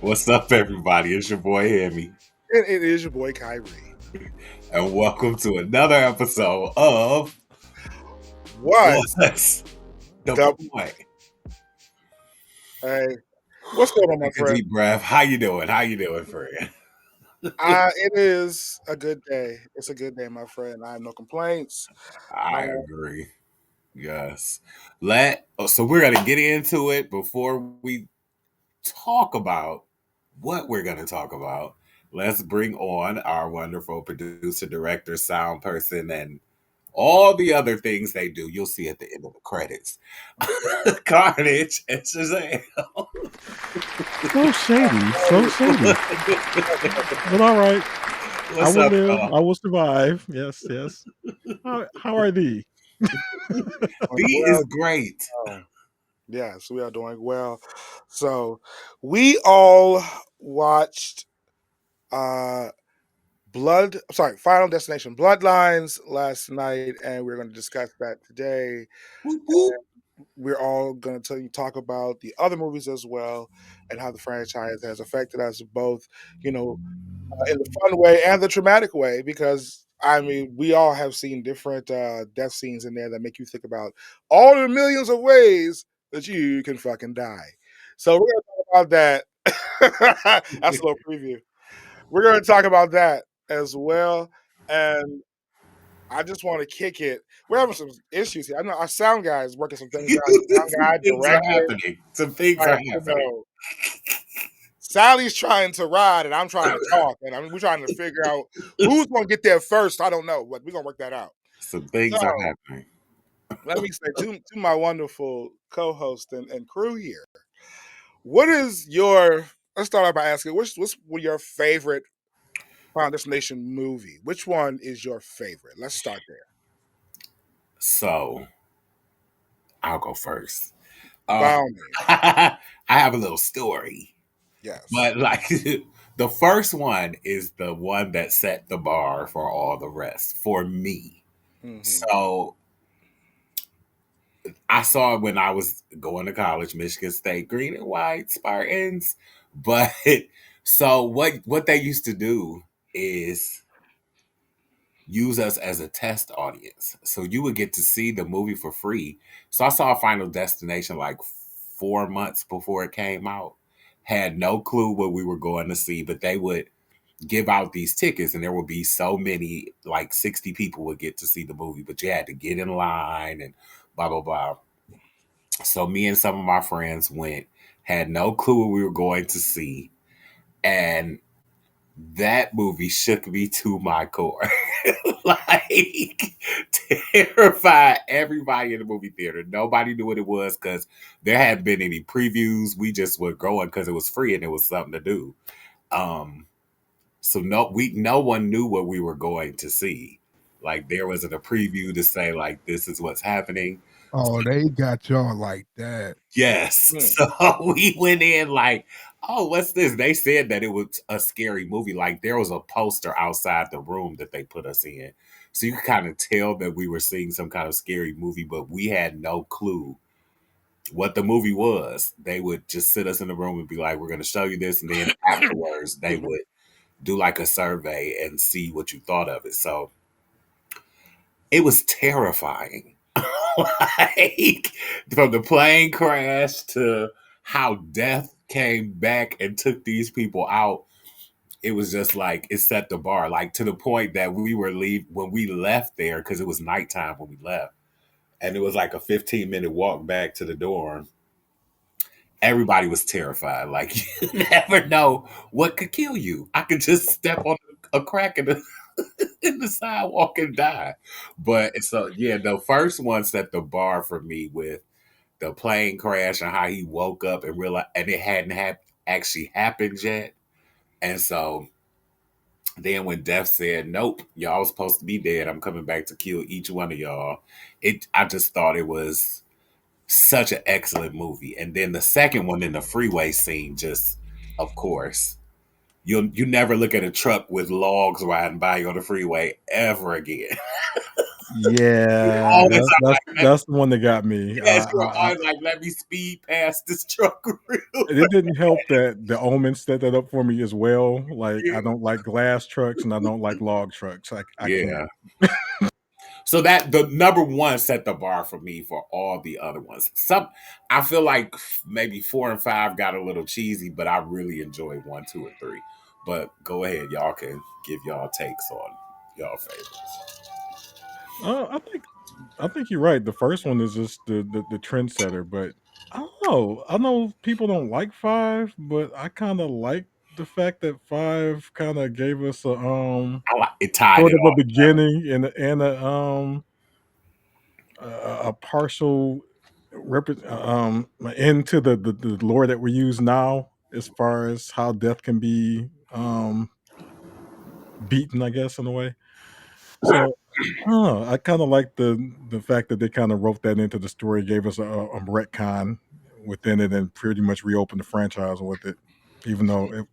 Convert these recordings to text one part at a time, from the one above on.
What's up, everybody? It's your boy Hemi, And it is your boy Kyrie. and welcome to another episode of What's What's the the Point? hey? What's going on, my Take a friend? deep breath. How you doing? How you doing, friend? It is a good day. It's a good day, my friend. I have no complaints. I agree. Yes. So we're gonna get into it before we talk about what we're gonna talk about. Let's bring on our wonderful producer, director, sound person, and all the other things they do. You'll see at the end of the credits. Carnage and Shazam. So shady, so shady. But all right, I What's will up, live. y'all? I will survive. Yes, yes. How are thee? D Doing is well. great. Yes, we are doing well. So we all watched uh Final Destination Bloodlines last night, and we're going to discuss that today. Whoop, whoop. We're all going to talk about the other movies as well and how the franchise has affected us both, you know, in the fun way and the traumatic way, because I mean, we all have seen different death scenes in there that make you think about all the millions of ways that you can fucking die. So we're going to talk about that. That's a little preview. We're going to talk about that as well. And I just want to kick it. We're having some issues here. I know our sound guy is working some things out. Sound Some guy, things are director, happening. Some things like, are happening. Sally's trying to ride and I'm trying to talk. And I mean, we're trying to figure out who's going to get there first. I don't know, but we're going to work that out. Some So things are happening. let me say to my wonderful co host and crew here, what is your, let's start out by asking, what's your favorite Final Destination movie? Which one is your favorite? Let's start there. So I'll go first. By all means. I have a little story, Yes. but like the first one is the one that set the bar for all the rest for me. Hmm. So I saw it when I was going to college, Michigan State, green and white Spartans. But so what they used to do is use us as a test audience. So you would get to see the movie for free. So I saw Final Destination like 4 months before it came out. Had no clue what we were going to see, but they would give out these tickets and there would be so many, like 60 people would get to see the movie, but you had to get in line and blah blah blah. So me and some of my friends went, had no clue what we were going to see, and that movie shook me to my core. Like terrified everybody in the movie theater. Nobody knew what it was because there hadn't been any previews. We just were going because it was free and it was something to do. Um, so no one knew what we were going to see. Like there wasn't a preview to say like this is what's happening. Oh, they got y'all like that. Yes. Hmm. So we went in like, oh, what's this? They said that it was a scary movie. Like there was a poster outside the room that they put us in. So you could kind of tell that we were seeing some kind of scary movie, but we had no clue what the movie was. They would just sit us in the room and be like, we're going to show you this. And then afterwards, they would do like a survey and see what you thought of it. So it was terrifying. Like from the plane crash to how death came back and took these people out. It was just like it set the bar, like to the point that we were leave when we left there because it was nighttime when we left, and it was like a 15-minute walk back to the dorm. Everybody was terrified. Like you never know what could kill you. I could just step on a crack in the in the sidewalk and die. But so yeah, the first one set the bar for me with the plane crash and how he woke up and realized, and it hadn't actually happened yet. And so then when Death said, "Nope, y'all was supposed to be dead. I'm coming back to kill each one of y'all," I just thought it was such an excellent movie. And then the second one in the freeway scene, just of course, you never look at a truck with logs riding by you on the freeway ever again. You Yeah, always that's are that's like, that's the one that got me. yes, you're always like, let me speed past this truck real And it didn't help that the Omen set that up for me as well. Like, I quick. don't like glass trucks and I don't like log trucks. I can't. Yeah. So that the number one set the bar for me for all the other ones. Some I feel like maybe four and five got a little cheesy, but I really enjoyed one, two, and three. But go ahead, y'all can give y'all takes on y'all favorites. I think you're right. The first one is just the trendsetter, but I don't know. I know people don't like five, but I kind of like the fact that five kind of gave us a I like it tied sort it of a all together. beginning and a partial into the lore that we use now as far as how death can be beaten, I guess, in a way. So I kind of like the fact that they kind of wrote that into the story, gave us a retcon within it, and pretty much reopened the franchise with it. Even though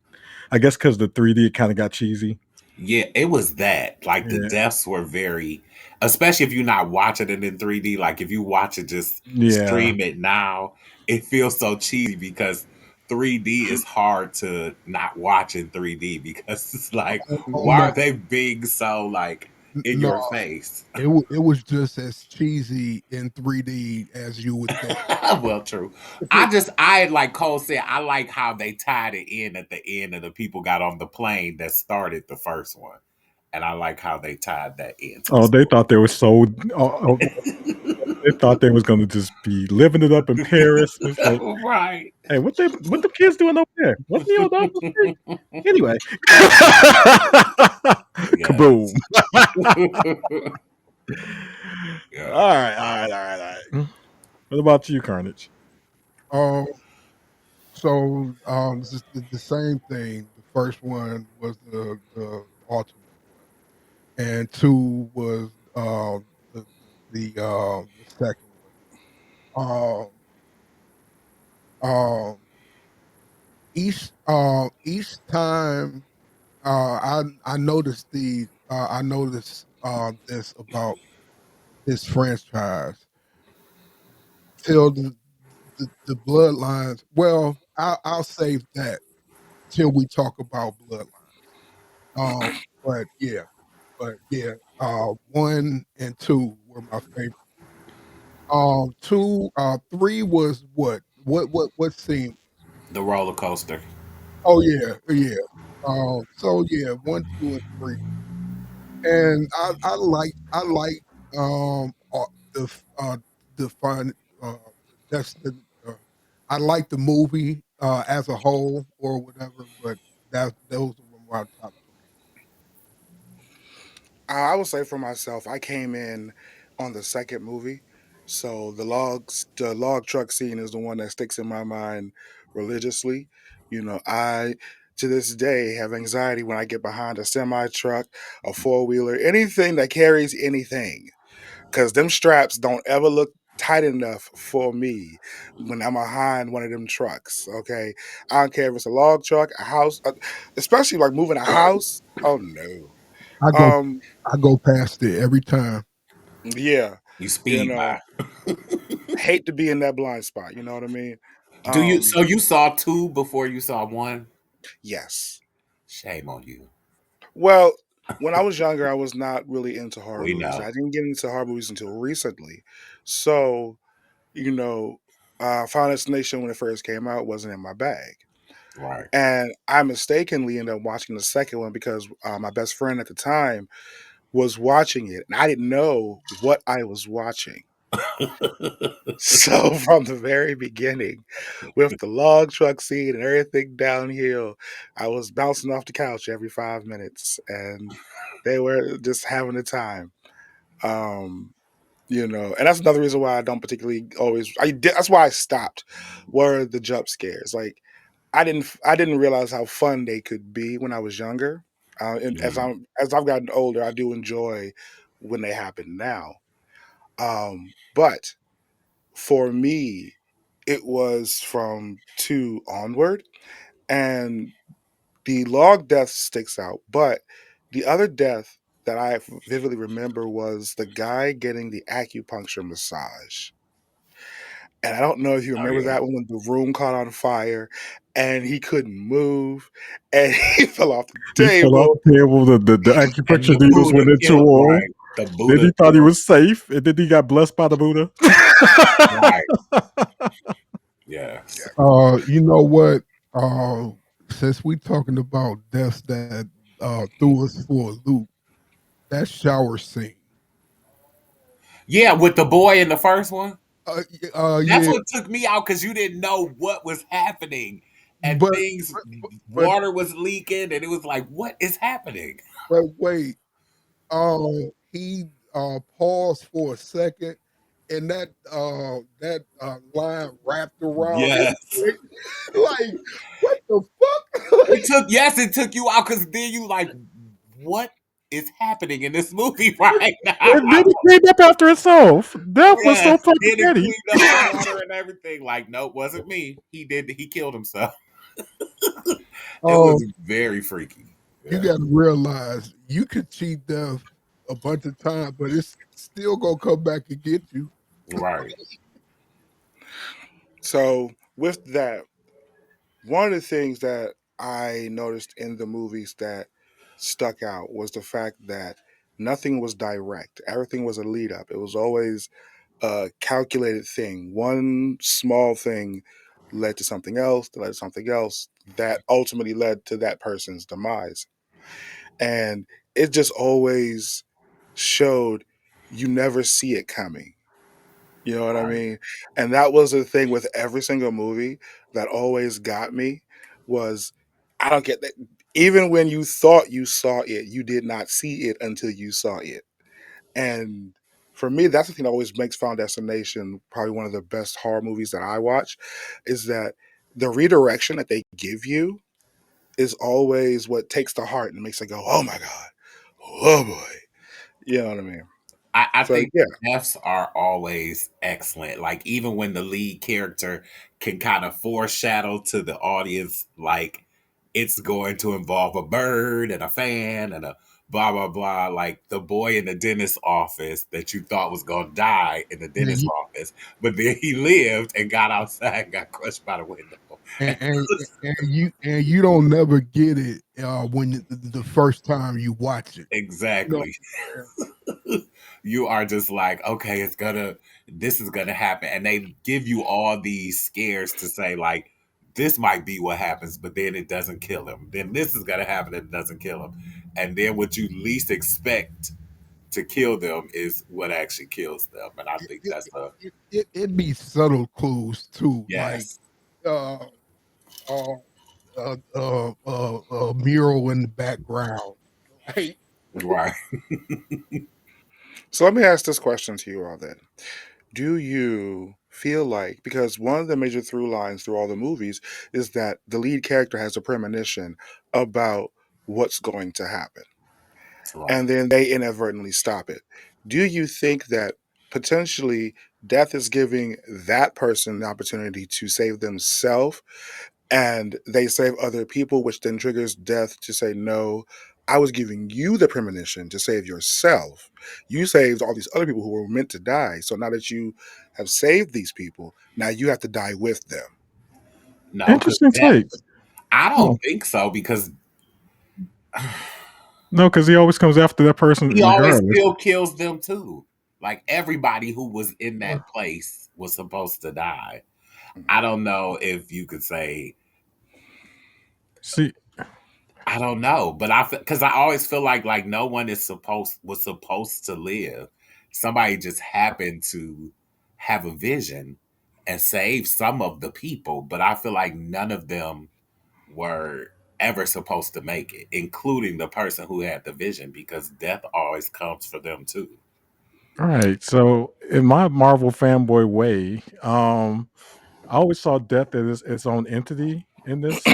I guess because the 3D kind of got cheesy. Yeah, it was that. Like the Yeah, deaths were very, especially if you're not watching it in 3D. Like if you watch it, just yeah. stream it now, it feels so cheesy because 3D is hard to not watch in 3D because it's like, Oh why no, are they being so like in no, your face? it was just as cheesy in 3D as you would think. Well, true. I like Cole said, I like how they tied it in at the end of the people got on the plane that started the first one. And I like how they tied that into the Oh, they story. thought they were so. They thought they was gonna just be living it up in Paris. It's like, Right. hey, what the kids doing over there? Wasn't he on the other street? Anyway, Yes. kaboom! All Yeah. right, all right, all right, all right. What about you, Carnage? Um, so this is the same thing. The first one was the ultimate one, and two was the second one. Each time I noticed I noticed this about this franchise till the bloodlines. Well, I'll save that till we talk about bloodlines. Um, but yeah, one and two were my favorite. Two, three was what scene? The roller coaster. Oh yeah, yeah. So yeah, one, two, and three, and I like the the fun that's I like the movie as a whole or whatever, but that those were my top three. I would say for myself, I came in on the second movie, so the log truck scene is the one that sticks in my mind religiously. I to this day have anxiety when I get behind a semi truck, a four wheeler, anything that carries anything, because them straps don't ever look tight enough for me when I'm behind one of them trucks. Okay, I don't care if it's a log truck, a house, especially like moving a house. Oh no. I go Um, I go past it every time. yeah, You you speed know, by. hate to be in that blind spot, you know what I mean? Do you Um, so you saw two before you saw one? yes. Shame on you. Well, when I was younger, I was not really into horror We movies. know. I didn't get into horror movies until recently. So, you know, Final Destination when it first came out wasn't in my bag. Right. And I mistakenly ended up watching the second one because my best friend at the time was watching it, and I didn't know what I was watching. So from the very beginning, with the log truck scene and everything downhill, I was bouncing off the couch every 5 minutes, and they were just having a time. Um, and that's another reason why I don't particularly always. That's why I stopped. Were the jump scares like I didn't realize how fun they could be when I was younger. And Mhm. as I've gotten older, I do enjoy when they happen now. But for me, it was from 2 onward, and the log death sticks out, but the other death that I vividly remember was the guy getting the acupuncture massage. And I don't know if you Oh remember yeah. that one when the room caught on fire and he couldn't move and he fell off the He fell off table. the table. The And acupuncture the needles Buddha went into killed him. right. The Then Buddha he thought he killed was safe, and then he got blessed by the Buddha. right. Yes. You know what? Uh, since we talking about deaths that threw us for a loop, that shower scene. Yeah, with the boy in the first one. That's Yeah, what took me out because you didn't know what was happening. And but things, but water was leaking, and it was like, what is happening? but wait, he paused for a second, and that line wrapped around his Yes. neck. Like, what the fuck? It took, yes, it took you out because then you like, what is happening in this movie right now? And then he cleaned up after himself. That was so Yes. fucking Then it petty. cleaned up the water and everything. Like, nope, wasn't me. He killed himself. It um, was very freaky. you Yeah. got to realize you could cheat death a bunch of times, but it's still gonna come back and get you. Right. So with that, one of the things that I noticed in the movies that stuck out was the fact that nothing was direct. Everything was a lead up. It was always a calculated thing. One small thing led to something else, that led to something else, that ultimately led to that person's demise. And it just always showed you never see it coming. You know what I Right. mean? And that was the thing with every single movie that always got me was I don't get that. Even when you thought you saw it, you did not see it until you saw it. And for me, that's the thing that always makes Final Destination probably one of the best horror movies that I watch, is that the redirection that they give you is always what takes the heart and makes it go, "Oh my god, oh boy," you know what I mean? I So think yeah, deaths are always excellent. Like even when the lead character can kind of foreshadow to the audience, like it's going to involve a bird and a fan and a blah blah blah. Like the boy in the dentist office that you thought was going to die in the Yeah, dentist office, but then he lived and got outside, and got crushed by the window. and, and and you don't never get it when the first time you watch it. You know, Exactly. You are just like, okay, this is gonna happen. And they give you all these scares to say, like, this might be what happens, but then it doesn't kill him. Then this is gonna happen and it doesn't kill him. And then what you least expect to kill them is what actually kills them. And I it, think it, that's the it be subtle clues too, like yes. uh, uh, a mural in the background. Like, Right. so let me ask this question to you all then. Do you feel like, because one of the major through lines through all the movies is that the lead character has a premonition about what's going to happen, Right. and then they inadvertently stop it. Do you think that potentially death is giving that person the opportunity to save themselves and they save other people, which then triggers death to say, no, I was giving you the premonition to save yourself. You saved all these other people who were meant to die. So now that you have saved these people, now you have to die with them. No, because Interesting that take. I don't Oh, think so because no, because he always comes after that person he always regardless. still kills them too. Like everybody who was in that place was supposed to die. Mhm. I don't know if you could say See, I don't know, but I because I always feel like no one is supposed to live. Somebody just happened to have a vision and save some of the people, but I feel like none of them were ever supposed to make it, including the person who had the vision, because death always comes for them too. all right. So in my Marvel fanboy way, I always saw death as its own entity in this.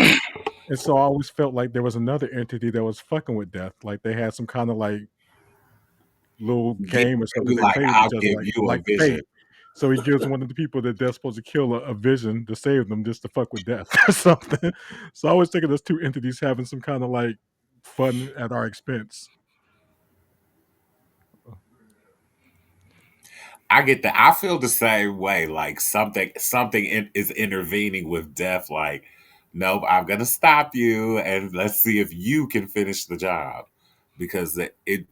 And so I always felt like there was another entity that was fucking with death. Like they had some kind of like little Get game or something you they like played with I'll each other, give like you a like vision. fate. So he gives one of the people that death's supposed to kill a vision to save them just to fuck with death or something. So I always think of those two entities having some kind of like fun at our expense. I get that. I feel the same way. Like is intervening with death. Like, nope, I'm gonna stop you, and let's see if you can finish the job, because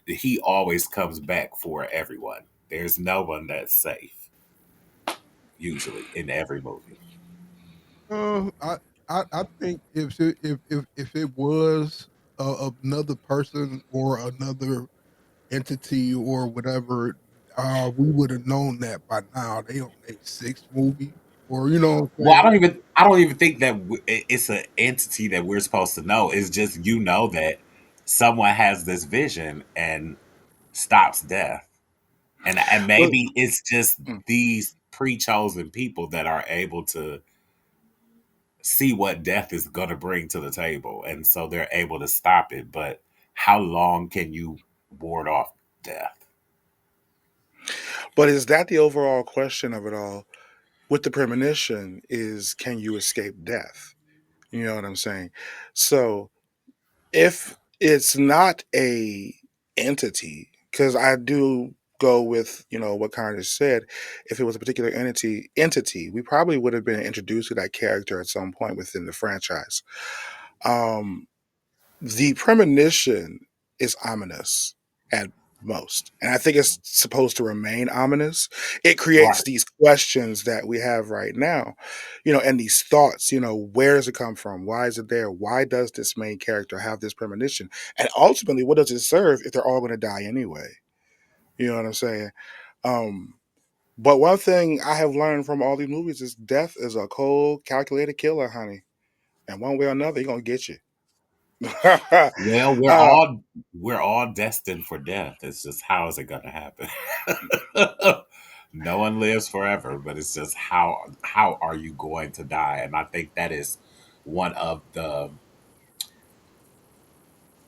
he always comes back for everyone. There's no one that's safe usually in every movie. Uh, I, I think if it was another person or another entity or whatever, we would have known that by now. They on their sixth movie, or you know what I'm Well, saying? I don't even think that it's an entity that we're supposed to know. It's just that someone has this vision and stops death. And Well, maybe it's just mm, these pre-chosen people that are able to see what death is going to bring to the table, and so they're able to stop it. But how long can you ward off death? but is that the overall question of it all? With the premonition, is can you escape death? You know what I'm saying? So if it's not a entity, because I do go with what kind of said, if it was a particular entity, we probably would have been introduced to that character at some point within the franchise. Um, the premonition is ominous at most, and I think it's supposed to remain ominous. It creates Right. these questions that we have right now, and these thoughts. Where does it come from? Why is it there? Why does this main character have this premonition? And ultimately, what does it serve if they're all going to die anyway? You know what I'm saying? Um, but one thing I have learned from all these movies is death is a cold, calculated killer, honey. And one way or another, he's gonna get you. Well, uh, we're all destined for death. It's just how is it going to happen? No one lives forever, but it's just how are you going to die? And I think that is one of the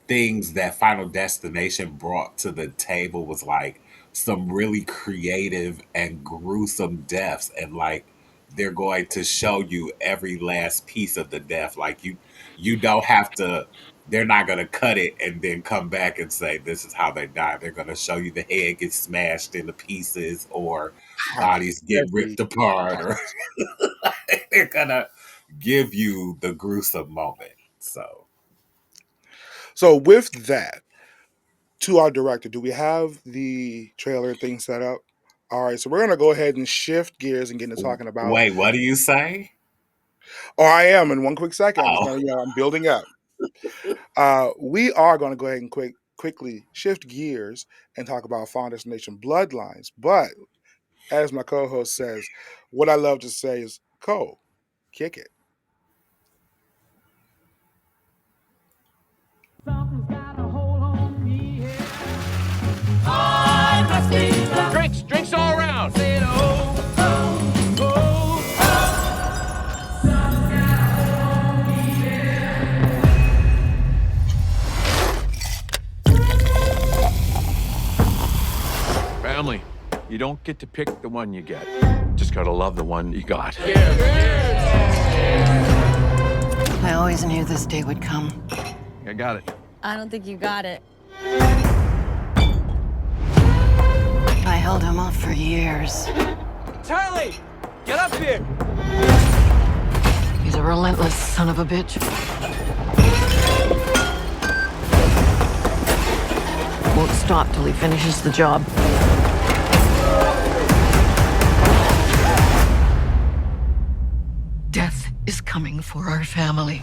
things that Final Destination brought to the table, was like some really creative and gruesome deaths, and like they're going to show you every last piece of the death. Like you don't have to, they're not going to cut it and then come back and say this is how they die. They're going to show you the head gets smashed into pieces, or honey, bodies get every ripped apart, or part. they're going to give you the gruesome moment. So So with that, to our director, do we have the trailer thing set up? All right, so we're gonna go ahead and shift gears and get into talking about. wait, what do you say? Oh, I am in one quick second. I'm just Oh, gonna, I'm building up. We are gonna go ahead and quickly shift gears and talk about Final Destination Bloodlines. But as my co-host says, what I love to say is, Cole, kick it. Something's got a hold on me, yeah. I must be the drinks all around. Say it, oh, oh, oh, oh. Something's got a hold on me, yeah. Family, you don't get to pick the one you get. Just gotta love the one you got. I always knew this day would come. I got it. I don't think you got it. I held him off for years. Charlie, get up here. He's a relentless son of a bitch. Won't stop till he finishes the job. Death is coming for our family.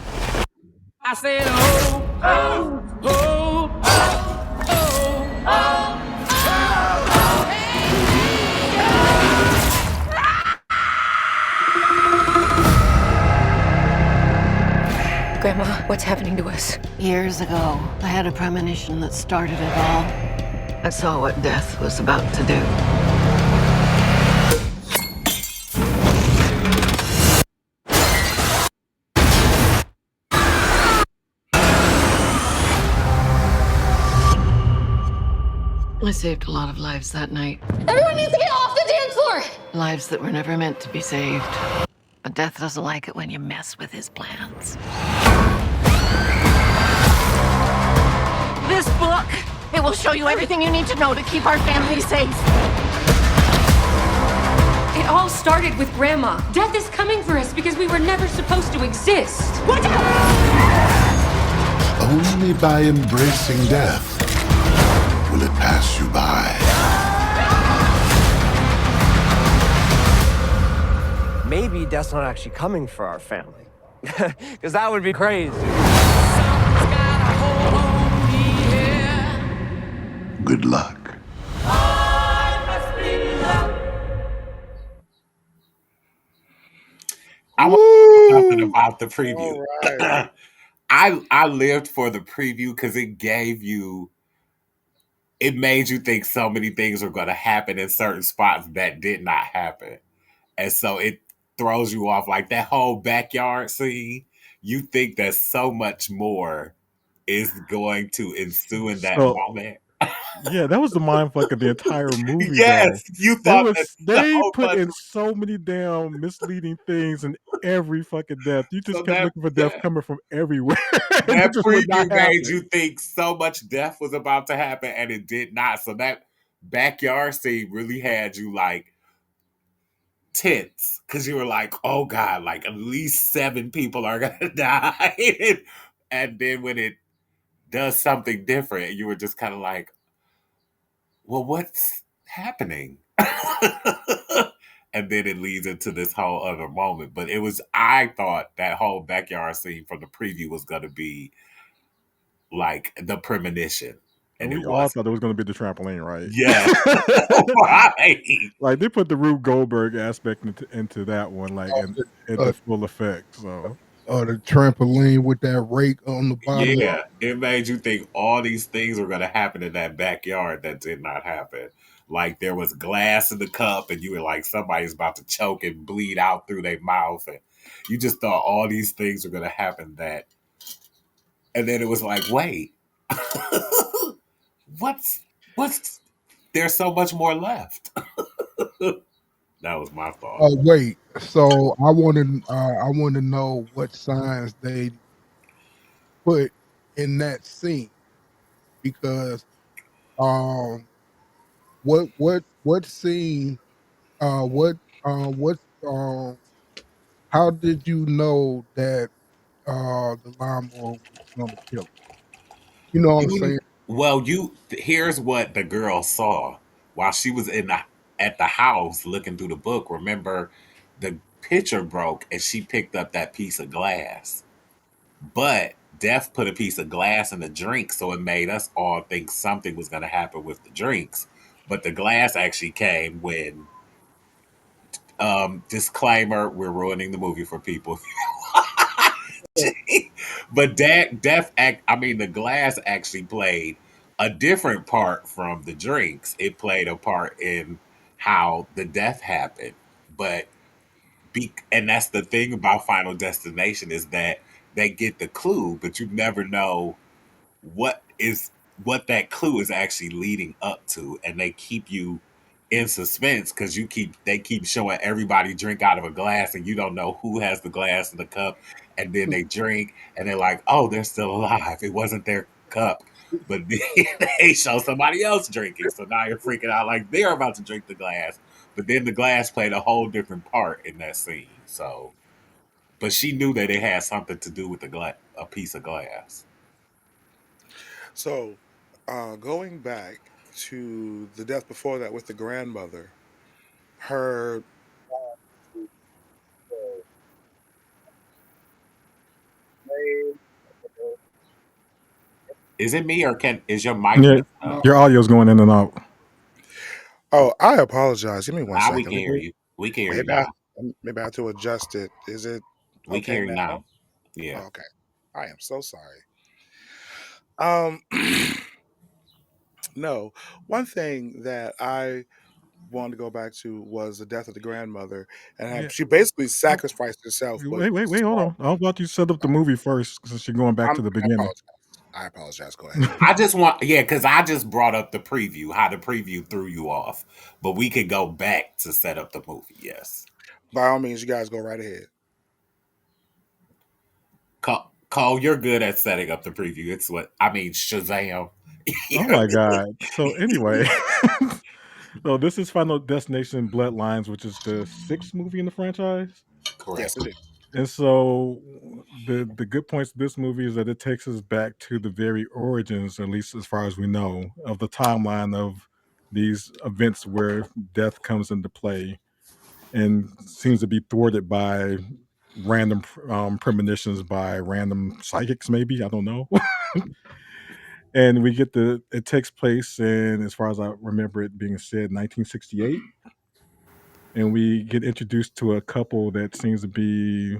I said, oh, oh, oh, oh, oh, Grandma, what's happening to us? Years ago, I had a premonition that started it all. I saw what death was about to do. I saved a lot of lives that night. Everyone needs to get off the dance floor! Lives that were never meant to be saved. But death doesn't like it when you mess with his plans. This book, it will show you everything you need to know to keep our family safe. started with Grandma. Death is coming for us because we were never supposed to exist. Watch out! Only by embracing death will it pass you by. Maybe Death's not actually coming for our family. Because that would be crazy. Good luck. I want to say something Woo! about the preview. All right. I lived for the preview because it made you think so many things were going to happen in certain spots that did not happen. And so it throws you off like that whole backyard scene. You think that so much more is going to ensue in that So moment. yeah, that was the mind fuck of the entire movie, though. Yes, you thought that They so put much. in so many damn misleading things in every fucking death. You just So kept looking for death coming from everywhere, and it that just would not preview made happen. you think so much death was about to happen, and it did not. So that backyard scene really had you like tense because you were like, "Oh God, like at least 7 people are gonna die," and then when it does something different, you were just kind of like, "Well, what's happening?" And then it leads into this whole other moment. But I thought that whole backyard scene from the preview was going to be like the premonition, And and it we all wasn't. thought it was going to be the trampoline, right? Yeah, right. Like they put the Rube Goldberg aspect into that one, like Oh, into full effect. So the trampoline with that rake on the bottom. Yeah, it made you think all these things were going to happen in that backyard that did not happen. Like there was glass in the cup, and you were like, somebody's about to choke and bleed out through their mouth, and you just thought all these things were going to happen. And then it was like, wait, what's what's? There's so much more left. That was my thought. Oh wait, so I want to know what signs they put in that scene because um what scene what what how did you know that the lawnmower was gonna kill him? You know what I'm You saying? well, here's what the girl saw while she was at the house looking through the book. Remember, the pitcher broke and she picked up that piece of glass, but Death put a piece of glass in the drink, so it made us all think something was going to happen with the drinks. But the glass actually came when disclaimer: we're ruining the movie for people. But the glass actually played a different part from the drinks. It played a part in how the death happened. But and that's the thing about Final Destination is that they get the clue, but you never know what is what that clue is actually leading up to, and they keep you in suspense because they keep showing everybody drink out of a glass, and you don't know who has the glass in the cup, and then they drink, and they're like, "Oh, they're still alive. It wasn't their cup." But then they show somebody else drinking, so now you're freaking out like they're about to drink the glass, but then the glass played a whole different part in that scene. So, but she knew that it had something to do with a piece of glass. So, going back to the death before that with the grandmother, her Is it me or is your mic yeah, messed up? your audio's going in and out. Oh, I apologize. Give me one Now we second. can hear you. We can hear you Maybe I now. maybe I have to adjust it. Is it We can okay hear you now? now. Yeah. Oh, okay. I am so sorry. Um, no. One thing that I wanted to go back to was the death of the grandmother, and Yeah. she basically Oh, sacrificed herself, but wait, hold on. How about you set up the movie first since you're going back to the I beginning? apologize. I apologize. Go ahead. I just want, yeah, because I just brought up the preview, how the preview threw you off. But we could go back to set up the movie. Yes. By all means, you guys go right ahead. Cole, you're good at setting up the preview. It's Shazam. Oh Yeah. my god. So anyway, So this is Final Destination Bloodlines, which is the sixth movie in the franchise. Correct. Yes, it is. And so the good points of this movie is that it takes us back to the very origins, at least as far as we know, of the timeline of these events where death comes into play and seems to be thwarted by random premonitions by random psychics, maybe. I don't know. And we get the it takes place in, as far as I remember it being said, 1968. And we get introduced to a couple that seems to be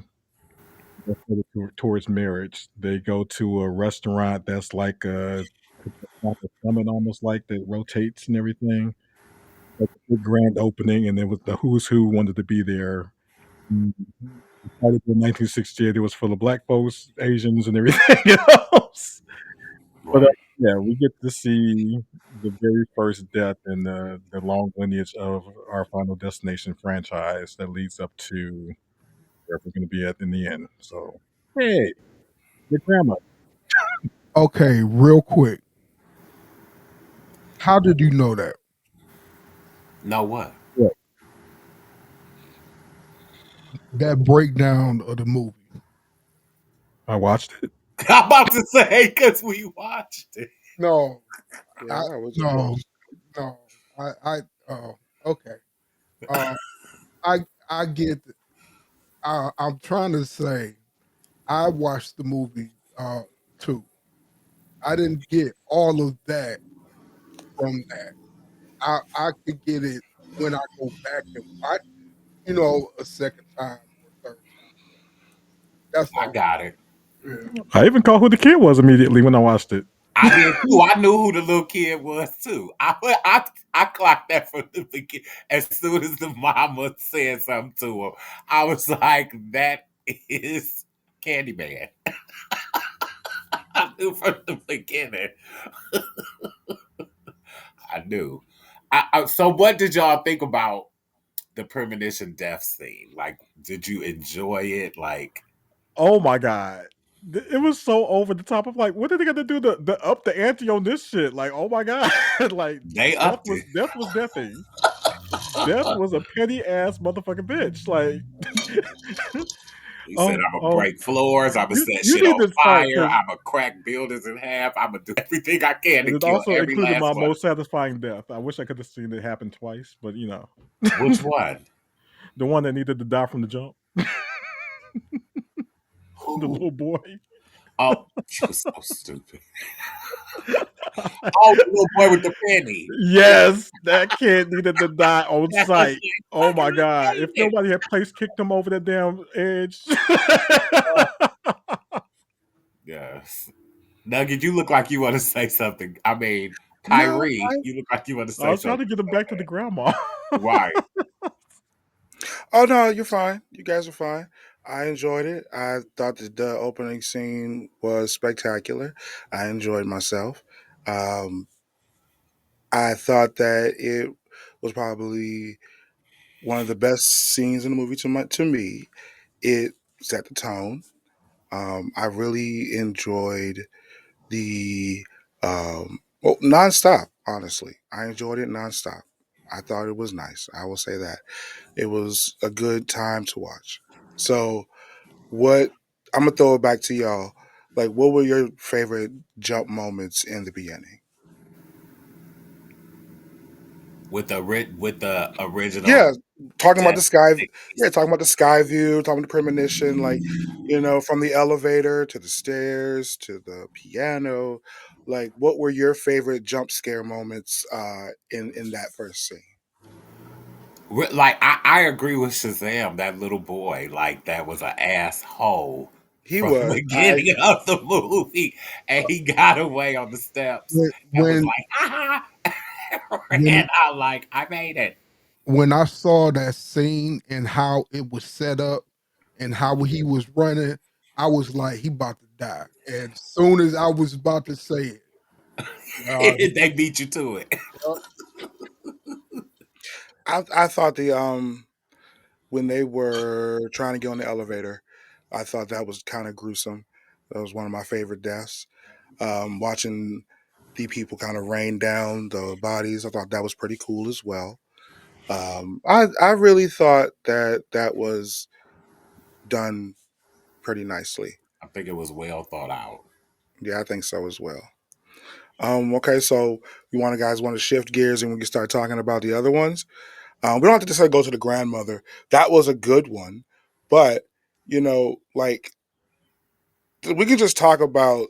towards marriage. They go to a restaurant that's like like a summit, almost like that rotates and everything. Like a big grand opening, and then with the who's who wanted to be there. Mhm. The party in 1968, it was full of black folks, Asians, and everything else. But Right. yeah, we get to see the very first death in the long lineage of our Final Destination franchise that leads up to where we're going to be at in the end. So, hey, your grandma. Okay, real quick. How did you know that? Know what? Yeah, That breakdown of the movie. I watched it. I'm about to say because we watched it. No, Yeah, I I was no, impressed. no. I okay. Uh I get I'm trying to say I watched the movie too. I didn't get all of that from that. I could get it when I go back and watch, a second time or third time. That's I all. got it. Yeah. I even caught who the kid was immediately when I watched it. I did too. I knew who the little kid was too. I clocked that from the beginning. As soon as the mama said something to him, I was like, "That is Candyman." I knew from the beginning. I knew. So, what did y'all think about the premonition death scene? Like, did you enjoy it? Like, Oh my god. It was so over the top. Of like, what are they gonna do the up the ante on this shit? Like, oh my god. Like they death upped was it. death was deathing. Death was a petty ass motherfucking bitch. Like He said, oh "I'm gonna oh break floors. I'm gonna set you shit need on to start fire. because I'm gonna crack buildings in half. I'm gonna do everything I can and to it kill also every included last my one." most satisfying death. I wish I could have seen it happen twice, but Which one? the one that needed to die from the jump, the Who? little boy. Oh, you was so stupid. Oh, the little boy with the penny. Yes, that kid needed to die on That's like, sight. Oh fucking my god! If retarded. nobody had place kicked him over the damn edge. Yes. Nugget, you look like you want to say something. I mean, No, Kyrie, you look like you want to I say was trying something to get him so back to the grandma. bad. Right. Oh no, you're fine. You guys are fine. I enjoyed it. I thought that the opening scene was spectacular. I enjoyed myself. Um, I thought that it was probably one of the best scenes in the movie to me. It set the tone. I really enjoyed the nonstop. Honestly, I enjoyed it nonstop. I thought it was nice. I will say that it was a good time to watch. So, what I'm gonna throw it back to y'all. Like, what were your favorite jump moments in the beginning? With the Yeah, original talking about death the sky. Yeah, 60s. talking about the sky view, talking the premonition, like from the elevator to the stairs to the piano. Like, what were your favorite jump scare moments in that first scene? Like I agree with Shazam, that little boy, like that was an asshole He from the was. I beginning of the movie, and he got away on the steps when and was when like, "Ha ha!" when Ran out like I made it. when I saw that scene and how it was set up and how he was running, I was like, he about to die. And as soon as I was about to say it, uh, They beat you to it. I thought the when they were trying to get on the elevator, I thought that was kind of gruesome. That was one of my favorite deaths. Watching the people kind of rained down the bodies. I thought that was pretty cool as well. I really thought that that was done pretty nicely. I think it was well thought out. Yeah, I think so as well. Okay, so you want to guys want to shift gears and we can start talking about the other ones. We don't have to necessarily go to the grandmother. That was a good one, but like we can just talk about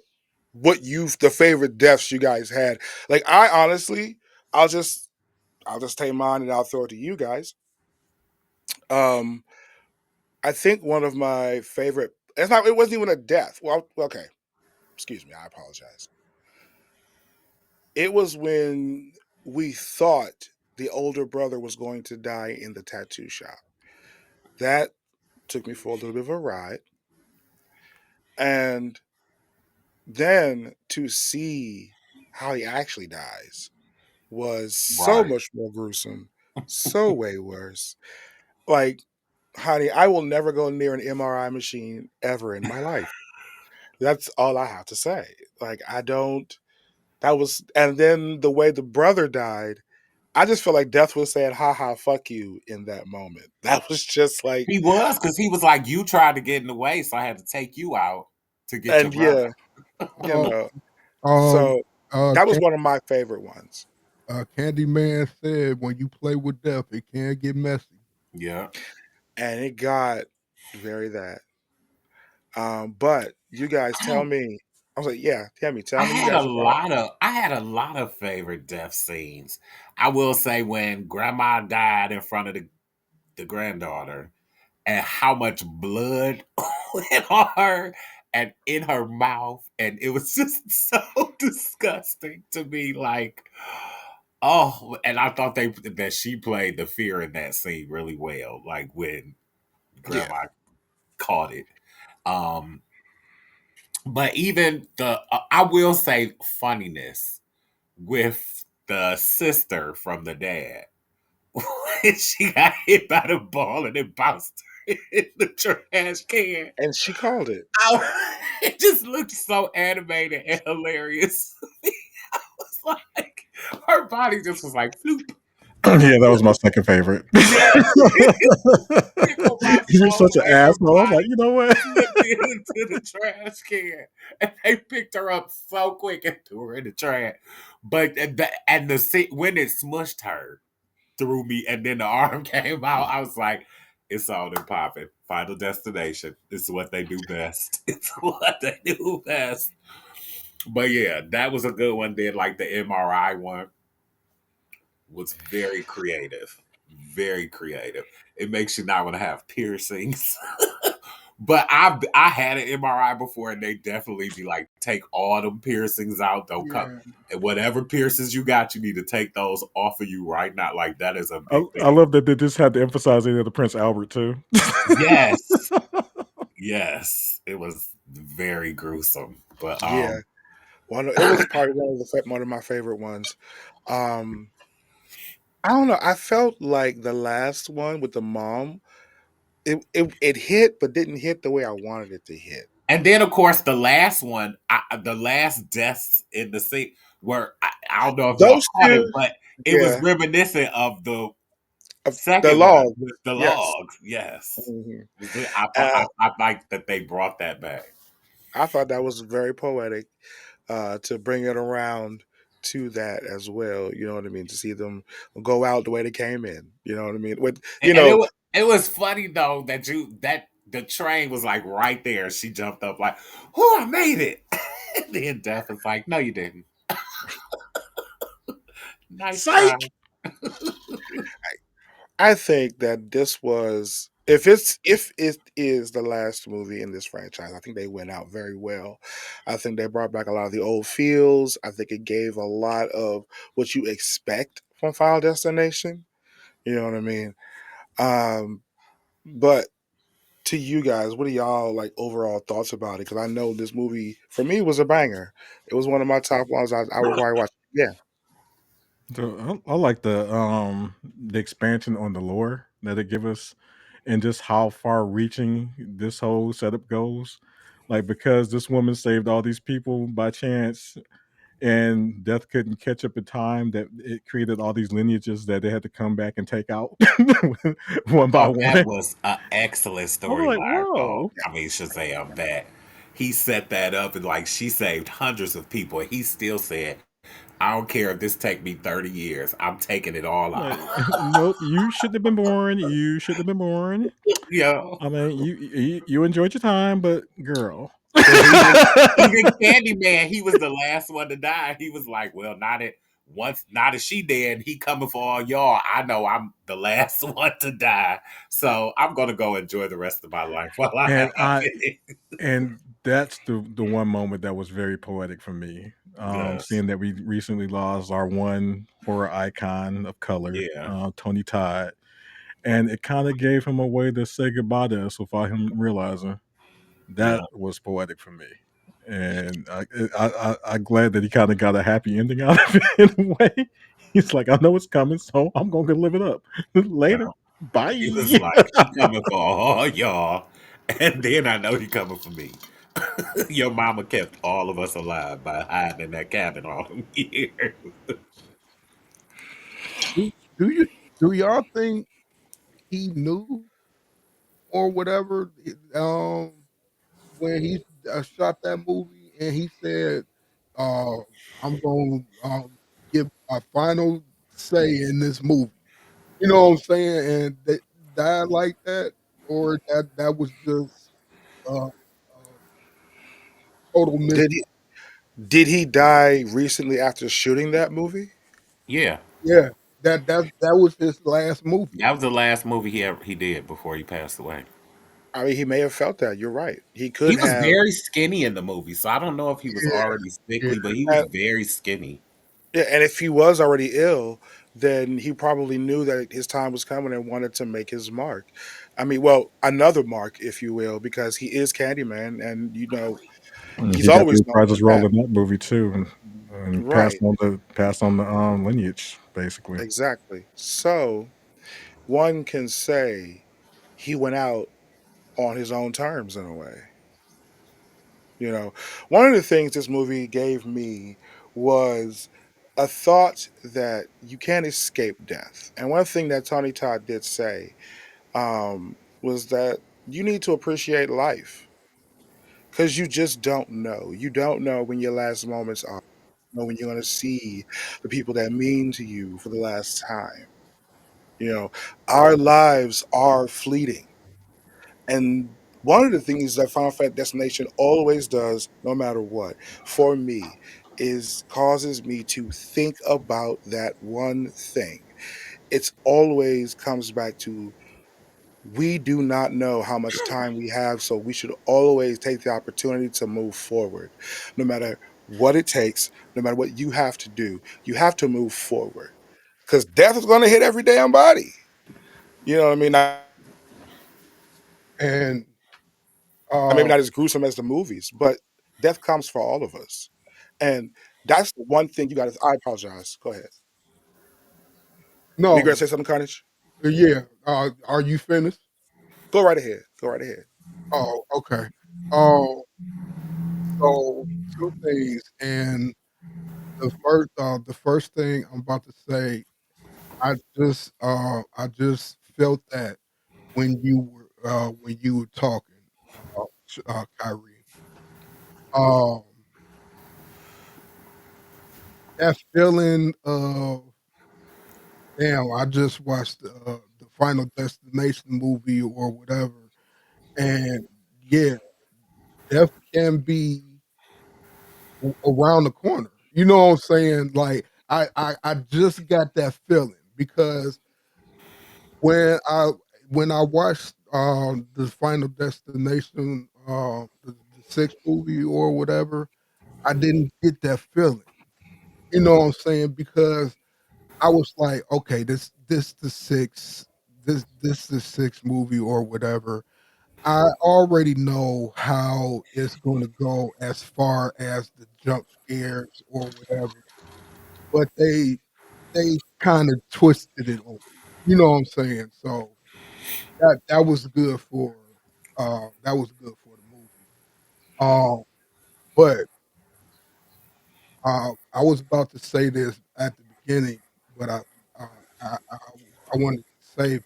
the favorite deaths you guys had. Like I honestly, I'll just I'll just take mine and I'll throw it to you guys. Um, I think one of my favorite. It's not. It wasn't even a death. Well, okay. Excuse me. I apologize. It was when we thought the older brother was going to die in the tattoo shop. That took me for a little bit of a ride, and then to see how he actually dies was so Right. much more gruesome, so way worse. Like, honey, I will never go near an MRI machine ever in my life. That's all I have to say. Like, I don't. That was, and then the way the brother died, I just feel like death was saying, "Ha ha, fuck you" in that moment. That was just like, He was because he was like, you tried to get in the way, so I had to take you out to get your and brother. yeah, you Um, know. um, So uh, that was Can- one of my favorite ones. Candyman said, "When you play with death, it can get messy." Yeah. And it got very that. But you guys I tell don't me. I was like, yeah, tell me you guys thought. I had a lot of favorite death scenes. I will say when grandma died in front of the granddaughter and how much blood went on her and in her mouth. And it was just so disgusting to me. Like, oh, and I thought that she played the fear in that scene really well. Like when Yeah. grandma caught it. Um, but even I will say funniness with the sister from the dad when she got hit by the ball and it bounced in the trash can. And she called it. It just looked so animated and hilarious. I was like, her body just was like floop. I was like, Yeah, that was my second favorite. yeah, tickled my You're soul. such an And her asshole. I'm like, body you know what? slipped into the trash can, and they picked her up so quick and threw her in the trash. But when it smushed her through me, and then the arm came out, I was like, "It's on and popping. Final Destination. This is what they do best. It's what they do best." But yeah, that was a good one. Then like the MRI one was very creative. Very creative. It makes you not want to have piercings. But I had an MRI before, and they definitely be like, take all them piercings out. Don't come, Yeah. and whatever piercings you got, you need to take those off of you right now. Like that is a I, big I thing. love that they just had to emphasize it the Prince Albert too. Yes, yes, it was very gruesome. But Yeah. It was probably one of my favorite ones. Um, I don't know. I felt like the last one with the mom, it hit, but didn't hit the way I wanted it to hit. and then of course the last one, the last deaths in the scene were I don't know if y'all Those caught it, two, but it was yeah, reminiscent of the the second one log, with the yes. logs. Yes, Mhm. I like that they brought that back. I thought that was very poetic to bring it around to that as well. You know what I mean? To see them go out the way they came in. You know what I mean? With And it was funny though that the train was like right there. She jumped up like, "Oh, I made it!" And then Death was like, "No, you didn't. Nice try." Psych. I think that this was if it is the last movie in this franchise, I think they went out very well. I think they brought back a lot of the old feels. I think it gave a lot of what you expect from Final Destination. You know what I mean? Um, but to you guys, what are y'all like overall thoughts about it? Because I know this movie for me was a banger. It was one of my top ones. I would probably watch. Yeah, I like the expansion on the lore that it give us, and just how far reaching this whole setup goes. Like because this woman saved all these people by chance, and Death couldn't catch up in time. That it created all these lineages that they had to come back and take out I one by thought that one. was an excellent I was like, storyline. Oh, whoa. I mean Shazam that he set that up and like she saved hundreds of people. And he still said, "I don't care if this take me 30 years. I'm taking it all out." Like, nope, you shouldn't have been born. You shouldn't have been born. Yeah. I mean, you enjoyed your time, but girl. Because even Candyman, he was the last one to die. He was like, "Well, not as she dead. He coming for all y'all. I know I'm the last one to die, so I'm gonna go enjoy the rest of my life while I have and I it." and that's the one moment that was very poetic for me. Yes, Seeing that we recently lost our one horror icon of color, yeah, Tony Todd, and it kind of gave him a way to say goodbye to us without him realizing. yeah. That was poetic for me, and I'm glad that he kind of got a happy ending out of it in a way. He's like, I know it's coming, so I'm gonna live it up. Later, He bye. was like, "He coming for all y'all, and then I know he coming for me." Your mama kept all of us alive by hiding in that cabin all them years. Do do you do y'all think he knew or whatever, when he, shot that movie and he said, uh, "I'm gonna, give my final say in this movie." You know what I'm saying? And they died like that, or that was just, total miss. Did he die recently after shooting that movie? Yeah, Yeah, that was his last movie. that was the last movie he did before he passed away. I mean, he may have felt that. You're right. He He could was have. very skinny in the movie, so I don't know if he was Yeah, already yeah. sickly, but he was very skinny. Yeah, and if he was already ill, then he probably knew that his time was coming and wanted to make his mark. I mean, well, another mark, if you will, because he is Candyman, and And he's he got the always known for reprisals role that. in that movie too, and Right, passed on the lineage basically. exactly. So one can say he went out on his own terms in a way. One of the things this movie gave me was a thought that you can't escape death. And one thing that Tony Todd did say was that you need to appreciate life because you just don't know. You don't know when your last moments are. You know when you're going to see the people that mean to you for the last time. You know, our lives are fleeting, and one of the things that Final Fantasy Destination always does, no matter what, for me, is causes me to think about that one thing. It's always comes back to we do not know how much time we have, so we should always take the opportunity to move forward. No matter what it takes, no matter what you have to do, you have to move forward. Because death is going to hit every damn body. You know what I mean? And, Maybe uh, not as gruesome as the movies, but death comes for all of us. And that's the one thing you got to. I apologize. Go ahead. Were you going to no, say something, Carnage? yeah, are you finished? Go right ahead. Go right ahead. Oh, okay. Um, so 2 things, and the first thing I'm about to say, I just felt that when you were talking, Kyrie. Um, that feeling of, damn, I just watched, the Final Destination movie or whatever, and yeah, death can be around the corner. You know what I'm saying? Like I just got that feeling because when I when I watched the Final Destination, the sixth movie or whatever, I didn't get that feeling. You know what I'm saying? Because I was like, okay, this the sixth movie or whatever. I already know how it's gonna go as far as the jump scares or whatever, but they kinda twisted it on me. You know what I'm saying? So that was good for, the movie. Um, but, I was about to say this at the beginning, but uh, I wanted to say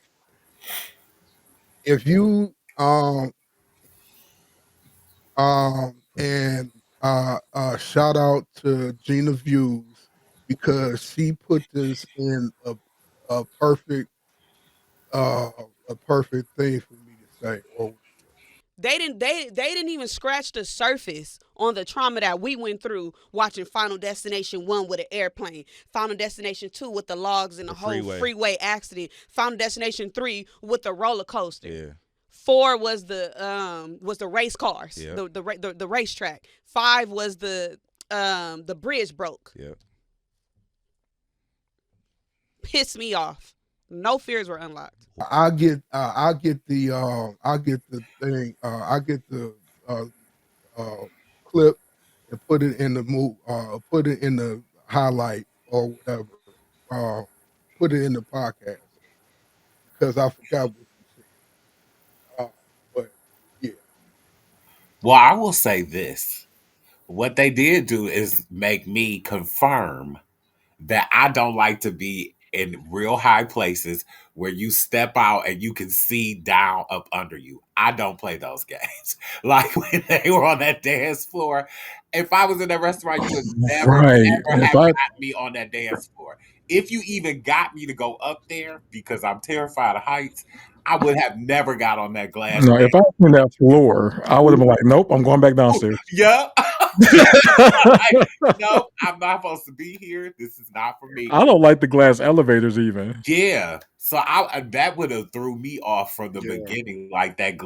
if you and shout out to Gina Views because she put this in a perfect uh a perfect thing for me to say or They didn't even scratch the surface on the trauma that we went through watching Final Destination 1 with an airplane, Final Destination 2 with the logs and the whole freeway accident, Final Destination 3 with the roller coaster. Yeah. 4 was the race cars, Yep. the racetrack. 5 was the bridge broke. Yep. Pissed me off. No fears were unlocked. I get the thing I get the uh, clip and put it in the put it in the highlight or whatever. Uh, put it in the podcast because I forgot what you said. But yeah, Well, I will say this. What they did do is make me confirm that I don't like to be in real high places where you step out and you can see down up under you. I don't play those games. Like when they were on that dance floor, if I was in a restaurant, you would never, Right. ever If have I got me on that dance floor. If you even got me to go up there because I'm terrified of heights, I would have never got on that glass no, dance. if I was on that floor, I would have been like, nope, I'm going back downstairs. Yeah. Like, nope, I'm not supposed to be here. This is not for me. I don't like the glass elevators even. Yeah, so that would have threw me off from the Yeah. beginning, like that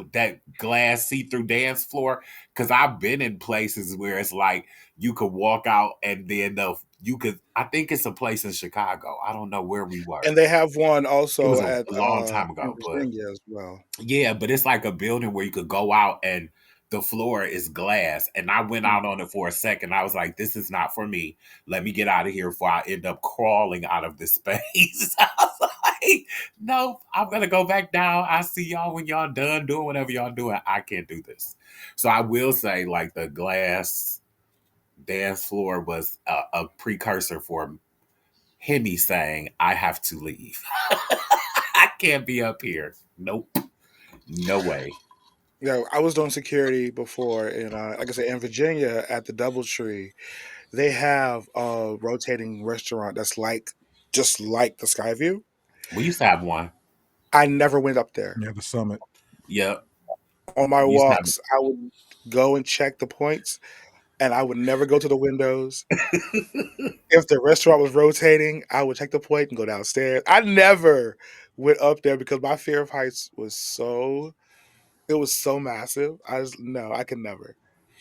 glass see through dance floor. Because I've been in places where it's like you could walk out and then you could. I think it's a place in Chicago. I don't know where we were. And they have one It was also a at long time in ago, but Virginia as well. yeah, but it's like a building where you could go out and the floor is glass. And I went out on it for a second. I was like, this is not for me. Let me get out of here before I end up crawling out of this space. I was like, nope, I'm going to go back down. I see y'all when y'all done doing whatever y'all doing. I can't do this. So I will say, like, the glass dance floor was a precursor for Hemi saying, I have to leave. I can't be up here. Nope. No way. Yeah, I was doing security before, and like I said, in Virginia at the DoubleTree, they have a rotating restaurant that's like just like the Skyview. We used to have one. I never went up there. Yeah, the summit. Yep. On my We used to have walks, I would go and check the points, and I would never go to the windows. If the restaurant was rotating, I would check the point and go downstairs. I never went up there because my fear of heights was so massive. I just no, I could never.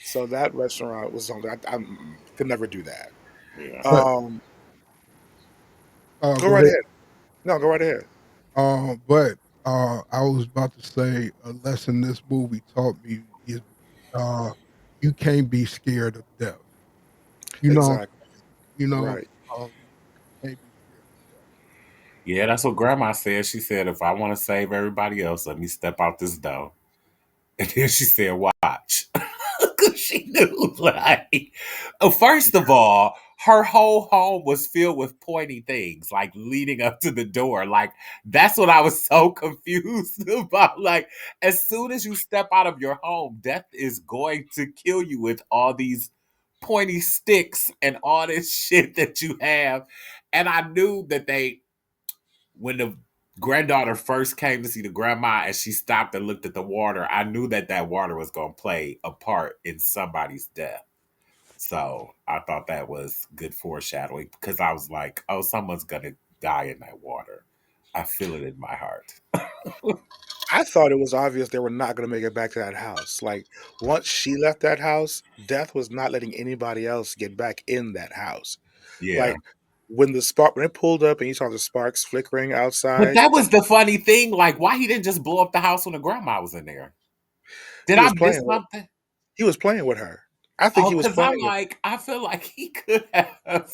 So that restaurant was something I could never do that. Yeah. but Go go right ahead. ahead. No, go right ahead. But I was about to say a lesson this movie taught me is uh, you can't be scared of death. You know, Exactly. you know, Right. you can't be scared of death. Yeah, that's what grandma said. She said, if I want to save everybody else, let me step out this door. And then she said, watch. Because she knew, like, first of all, her whole home was filled with pointy things, like leading up to the door. Like, that's what I was so confused about. Like, as soon as you step out of your home, death is going to kill you with all these pointy sticks and all this shit that you have. And I knew that when the granddaughter first came to see the grandma and she stopped and looked at the water, I knew that water was going to play a part in somebody's death. So I thought that was good foreshadowing because I was like, oh, someone's going to die in that water. I feel it in my heart. I thought it was obvious they were not going to make it back to that house. Like once she left that house, Death was not letting anybody else get back in that house. Yeah. Like when it pulled up and you saw the sparks flickering But outside, that was the funny thing. Like, why he didn't just blow up the house when the grandma was in there? Did he I was miss playing with something? he was playing with her. I think Oh, he was because playing with I feel like he could have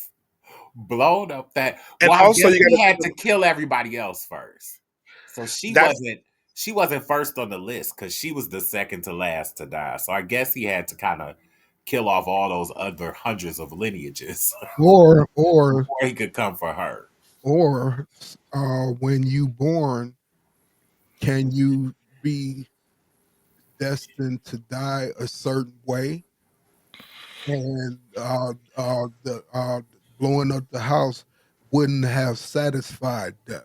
blown up that. and Well, I also guess you he gotta had think to kill everybody else first. So that's she wasn't first on the list because she was the second to last to die. So I guess he had to kind of kill off all those other hundreds of lineages or or before he could come for her. or when you born, can you be destined to die a certain way, and the blowing up the house wouldn't have satisfied death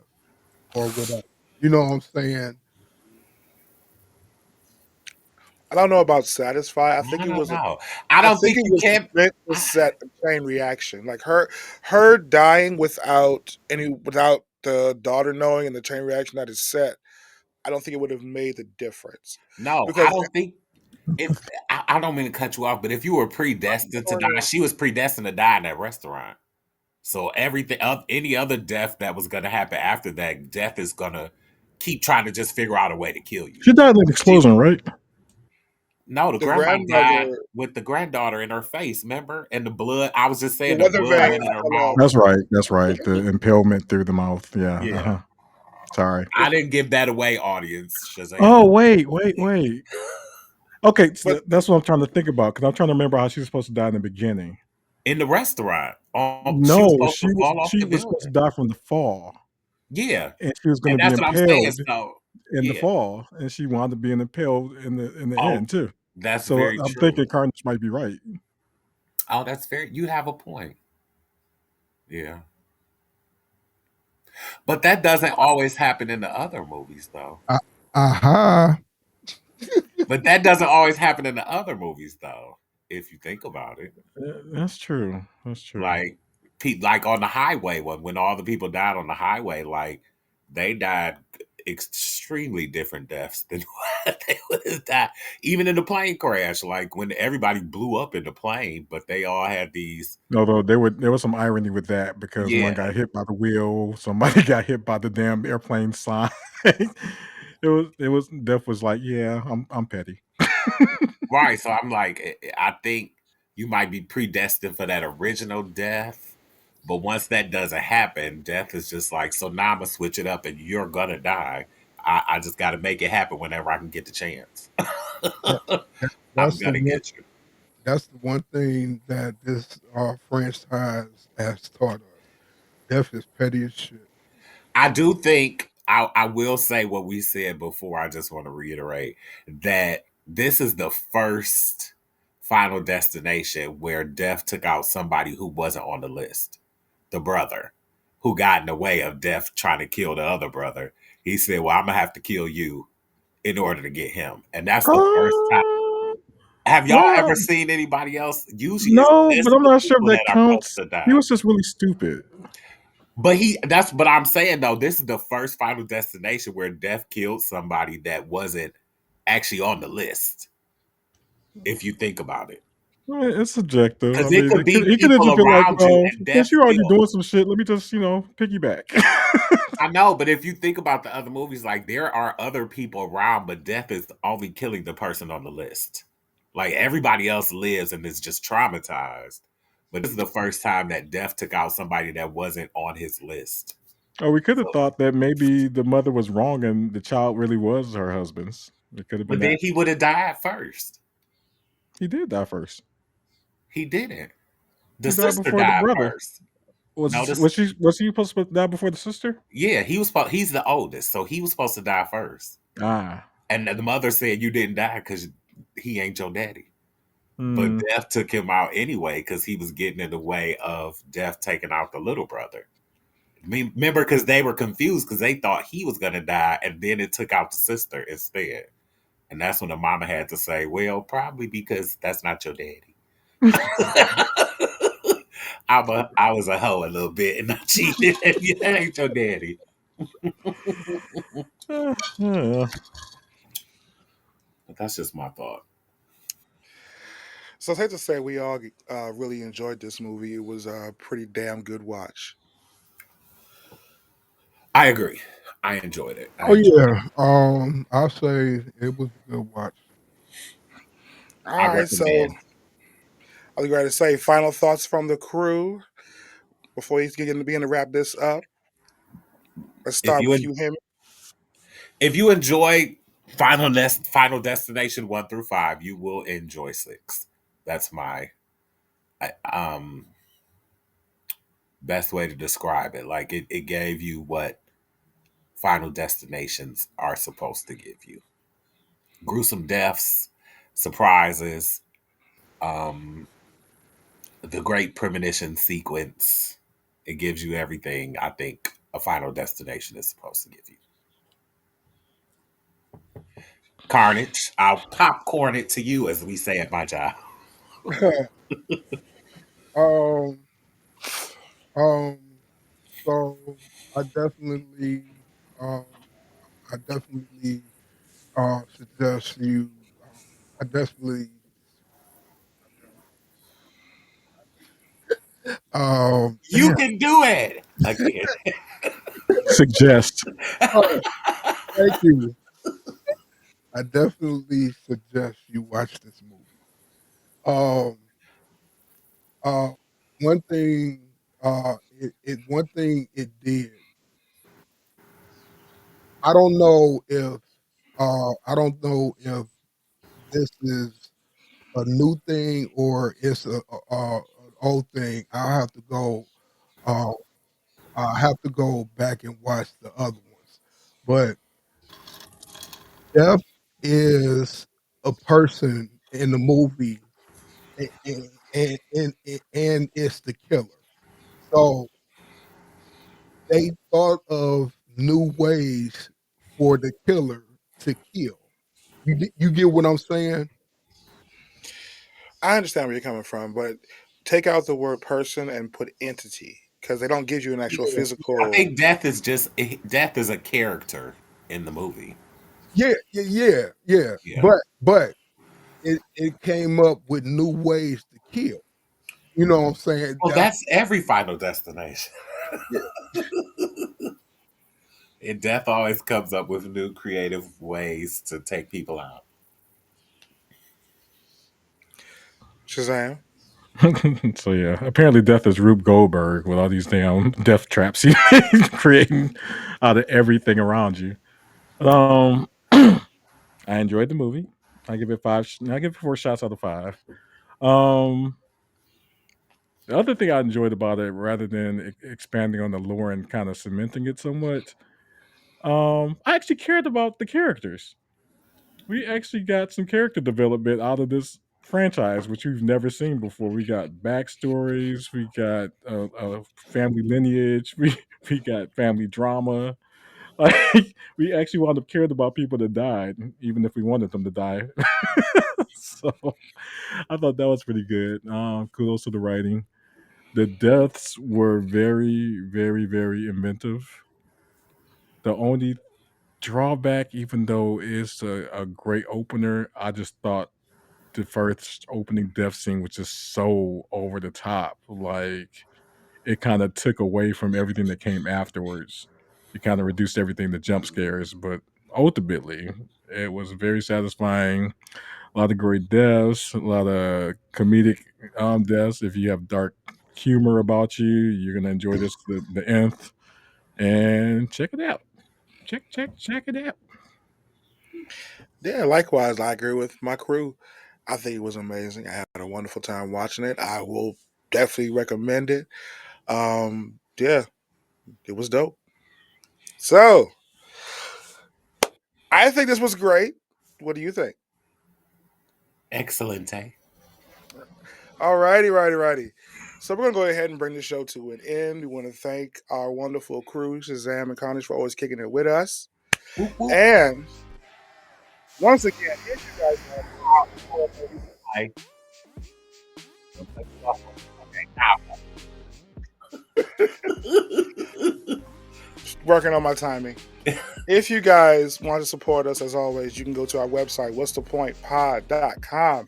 or whatever. You know what I'm saying? I don't know about satisfy. I think I it don't was a know. I I don't think think it you was can. meant to set a chain reaction. Like her dying without the daughter knowing and the chain reaction that is set, I don't think it would have made the difference. No, I Because don't think if I don't mean to cut you off, but if you were predestined to die, she was predestined to die in that restaurant. So everything, any other death that was going to happen after that, death is going to keep trying to just figure out a way to kill you. She died in an She explosion, right? no, the the grandma died grandmother, with the granddaughter in her face. Remember, and the blood. I was just the saying the weather blood vane went in her fell off. mouth. That's right. That's right. The impalement through the mouth. Yeah. Yeah, Sorry. I didn't give that away, audience. Shazam! Oh wait. Okay, so But that's what I'm trying to think about because I'm trying to remember how she was supposed to die in the beginning. In the restaurant, she was No, supposed to fall off she the was supposed to building. die from the fall, Yeah, and she was going and to be that's what I'm saying. impaled So in the yeah. fall, and she wound up being impaled in the Oh, end too. that's So very I'm true. thinking Carnage might be right. Oh, that's fair. You have a point. Yeah. But that doesn't always happen in the other movies, though. Uh, aha. But that doesn't always happen in the other movies, though, if you think about it. Yeah, that's true. That's true. Like, like on the highway, when all the people died on the highway, like they died extremely different deaths than what they would have died. Even in the plane crash, like when everybody blew up in the plane, but they all had these. Although there was some irony with that because Yeah, one got hit by the wheel, somebody got hit by the damn airplane sign. It was Death was like, yeah, I'm petty. right. So I'm like, I think you might be predestined for that original death. But once that doesn't happen, death is just like, so now I'm gonna switch it up and you're gonna die. I just gotta make it happen whenever I can get the chance. That, that- I'm that's the gonna one. get you. That's the one thing that this franchise has taught us. Death is petty as shit. I do think I will say what we said before. I just want to reiterate that this is the first Final Destination where Death took out somebody who wasn't on the list. The brother who got in the way of Death trying to kill the other brother. He said, "Well, I'm gonna have to kill you in order to get him," and that's the first time. Uh, Have y'all well, ever seen anybody else? Usually, it's no, this but I'm the not sure if people that that are supposed counts. to He die. was just really stupid. But that's what I'm saying though. This is the first Final Destination where Death killed somebody that wasn't actually on the list. If you think about it, It's subjective. I because it mean, could be he could have people just been like, around you well, and since Death you're already killed. doing some shit, let me just piggyback. I know, but if you think about the other movies, like there are other people around, but Death is only killing the person on the list. Like everybody else lives and is just traumatized. But this is the first time that Death took out somebody that wasn't on his list. Or we could have So, thought that maybe the mother was wrong and the child really was her husband's. It could have been but then that. he would have died first. He did die first. He didn't. The He died sister before the died brother. first. Notice, Was he supposed to die before the sister? yeah, he's the oldest, so he was supposed to die first. Ah. And the mother said you didn't die because he ain't your daddy. But Hmm. Death took him out anyway because he was getting in the way of Death taking out the little brother. Remember, because they were confused because they thought he was going to die, and then it took out the sister instead. And that's when the mama had to say, "Well, probably because that's not your daddy." I was a hoe a little bit, and I cheated. That ain't your daddy. Yeah. But that's just my thought. So it's safe to say we all really enjoyed this movie. It was a pretty damn good watch. I agree. I enjoyed it. I Oh enjoyed it. yeah. I'll say it was a good watch. All I right, so recommend. I was going to say final thoughts from the crew before he's getting to begin to wrap this up. Let's If start you with you, him. if you enjoy Final Destination 1 through 5, you will enjoy 6. That's my best way to describe it. Like it gave you what Final Destinations are supposed to give you: gruesome deaths, surprises, um, the great premonition sequence. It gives you everything I think a Final Destination is supposed to give you. Carnage, I'll popcorn it to you, as we say at my job. um, um, so I definitely, um, I definitely suggest you. I definitely. You Damn. can do it again. Suggest. Oh, thank you. I definitely suggest you watch this movie. Um, uh, one thing, one thing it did. I don't know if this is a new thing or it's an old thing. Uh, I have to go back and watch the other ones. But Death is a person in the movie, and and it's the killer. So they thought of new ways for the killer to kill. You get what I'm saying? I understand where you're coming from, but take out the word person and put entity because they don't give you an actual Yeah, I physical. think death is a character in the movie. yeah. Yeah. But it came up with new ways to kill. You know what I'm saying? Well, that's every Final Destination. Yeah, And death always comes up with new creative ways to take people out. Shazam. So yeah, apparently Death is Rube Goldberg with all these damn death traps he's creating out of everything around you. I enjoyed the movie. I give it five. I give it 4 shots out of 5. Um, the other thing I enjoyed about it, rather than expanding on the lore and kind of cementing it somewhat, I actually cared about the characters. We actually got some character development out of this franchise, which we've never seen before. We got backstories, we got a family lineage, we got family drama. Like we actually wound up caring about people that died, even if we wanted them to die. So I thought that was pretty good. Kudos to the writing. The deaths were very, very, very inventive. The only drawback, even though it's a great opener, I just thought the first opening death scene was just so over the top. Like it kind of took away from everything that came afterwards. It kind of reduced everything to jump scares, but ultimately it was very satisfying. A lot of great deaths, a lot of comedic deaths. If you have dark humor about you, you're gonna enjoy this to the nth. And check it out. Check it out. Yeah, likewise, I agree with my crew. I think it was amazing. I had a wonderful time watching it. I will definitely recommend it. Yeah, it was dope. So I think this was great. What do you think? Excellent, eh? All righty, righty, righty. So we're gonna go ahead and bring the show to an end. We want to thank our wonderful crew, Shazam and Carnage, for always kicking it with us. Whoop, whoop. And once again, if you guys want I- working on my timing. If you guys want to support us, as always, you can go to our website, what's-the-point-pod.com.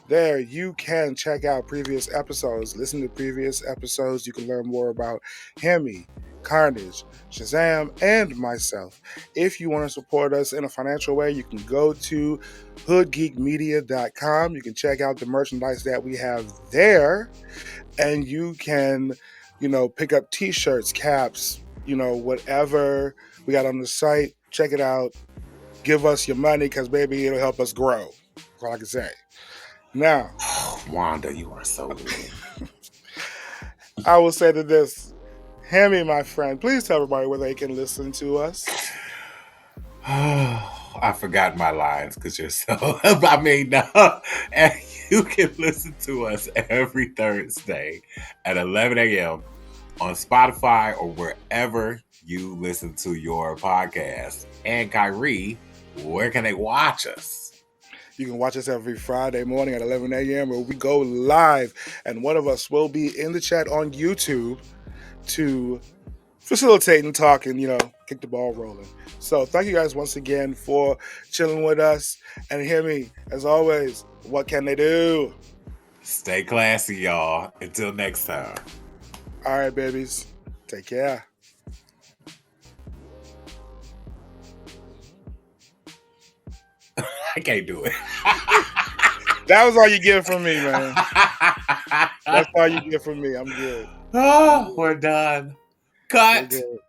There you can check out previous episodes, listen to previous episodes. You can learn more about Hemi, Carnage, Shazam, and myself. If you want to support us in a financial way, you can go to hoodgeekmedia.com. You can check out the merchandise that we have there, and you can, pick up t-shirts, caps, whatever we got on the site. Check it out. Give us your money because, baby, it'll help us grow. That's all I can say. Now, Wanda, you are so good. I will say to this, Hemi, my friend, please tell everybody where they can listen to us. I forgot my lines because you're so. I mean, no. And you can listen to us every Thursday at 11 a.m. on Spotify or wherever you listen to your podcast. And Kyrie, where can they watch us? You can watch us every Friday morning at 11 a.m. where we go live, and one of us will be in the chat on YouTube to facilitate and talk and, kick the ball rolling. So thank you guys once again for chilling with us. And hear me, as always, what can they do? Stay classy, y'all. Until next time. All right, babies. Take care. I can't do it. That was all you get from me, man. That's all you get from me. I'm good. Oh, we're done. Cut. We're good.